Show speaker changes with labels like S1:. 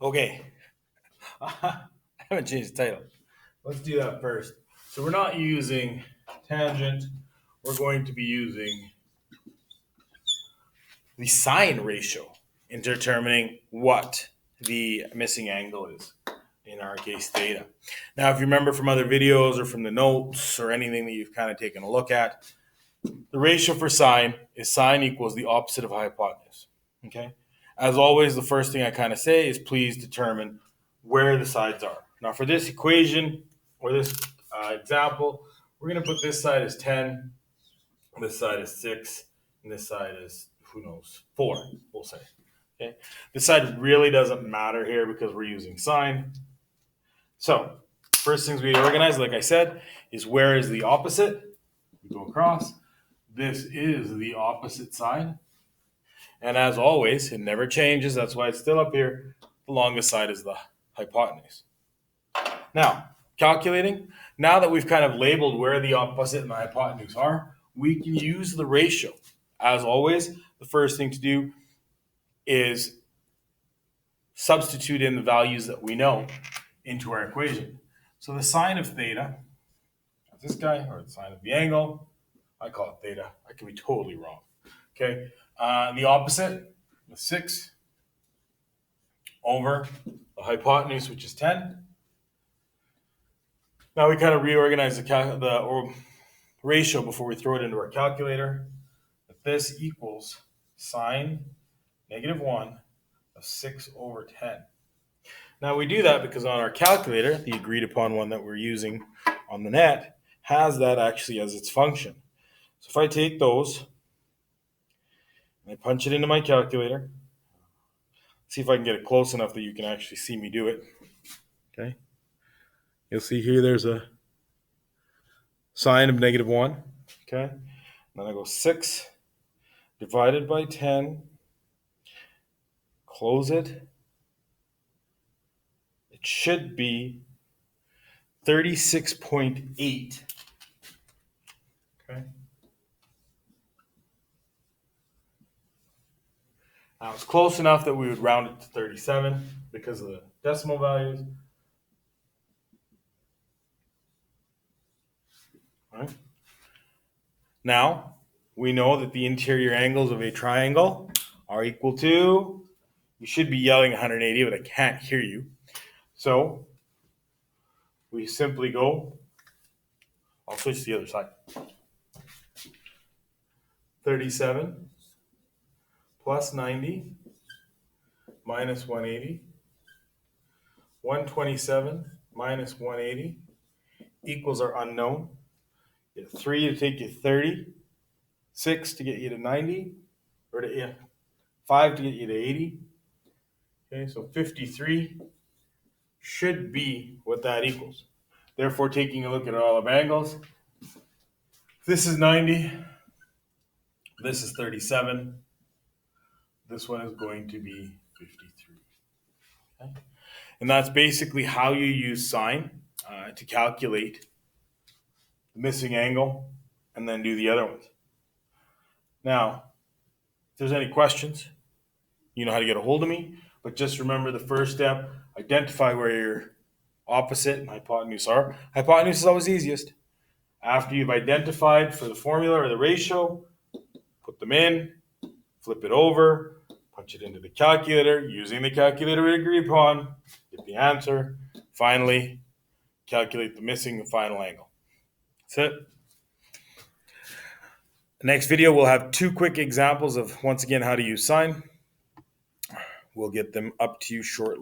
S1: Okay, I haven't changed the title. Let's do that first. So we're not using tangent. We're going to be using the sine ratio in determining what the missing angle is, in our case theta. Now, if you remember from other videos or from the notes or anything that you've kind of taken a look at, the ratio for sine is sine equals the opposite of hypotenuse. Okay? As always, the first thing I kind of say is please determine where the sides are. Now, for this equation or this example, we're going to put this side as 10, this side is 6, and this side is, who knows, 4, we'll say. Okay? This side really doesn't matter here because we're using sine. So, first things we organize, like I said, is where is the opposite? We go across. This is the opposite side. And as always, it never changes. That's why it's still up here. The longest side is the hypotenuse. Now, calculating. Now that we've kind of labeled where the opposite and the hypotenuse are, we can use the ratio. As always, the first thing to do is substitute in the values that we know into our equation. So the sine of theta, that's this guy, or the sine of the angle, I call it theta. I could be totally wrong. Okay, the opposite, the 6 over the hypotenuse, which is 10. Now we kind of reorganize the ratio before we throw it into our calculator. But this equals sine -1 of 6 over 10. Now we do that because on our calculator, the agreed upon one that we're using on the net, has that actually as its function. So if I take those and I punch it into my calculator, see if I can get it close enough that you can actually see me do it. Okay. You'll see here there's a sine of -1. Okay. Then I go 6 divided by 10. Close it. It should be 36.8. Okay. Now it's close enough that we would round it to 37 because of the decimal values. All right. Now we know that the interior angles of a triangle are equal to, you should be yelling 180, but I can't hear you. So we simply go, I'll switch to the other side. 37 plus 90 minus 180. 127 minus 180 equals our unknown. You have 3 to take you 30, 6 to get you to 90, or 5 to get you to 80. Okay, so 53 should be what that equals. Therefore, taking a look at all of angles, this is 90, this is 37, this one is going to be 53. Okay? And that's basically how you use sine to calculate the missing angle and then do the other ones. Now, if there's any questions, you know how to get a hold of me, but just remember the first step, identify where your opposite and hypotenuse are. Hypotenuse is always easiest. After you've identified for the formula or the ratio, put them in, flip it over, punch it into the calculator, using the calculator we agree upon, get the answer. Finally, calculate the missing final angle. That's it. The next video, we'll have 2 quick examples of, once again, how to use sine. We'll get them up to you shortly.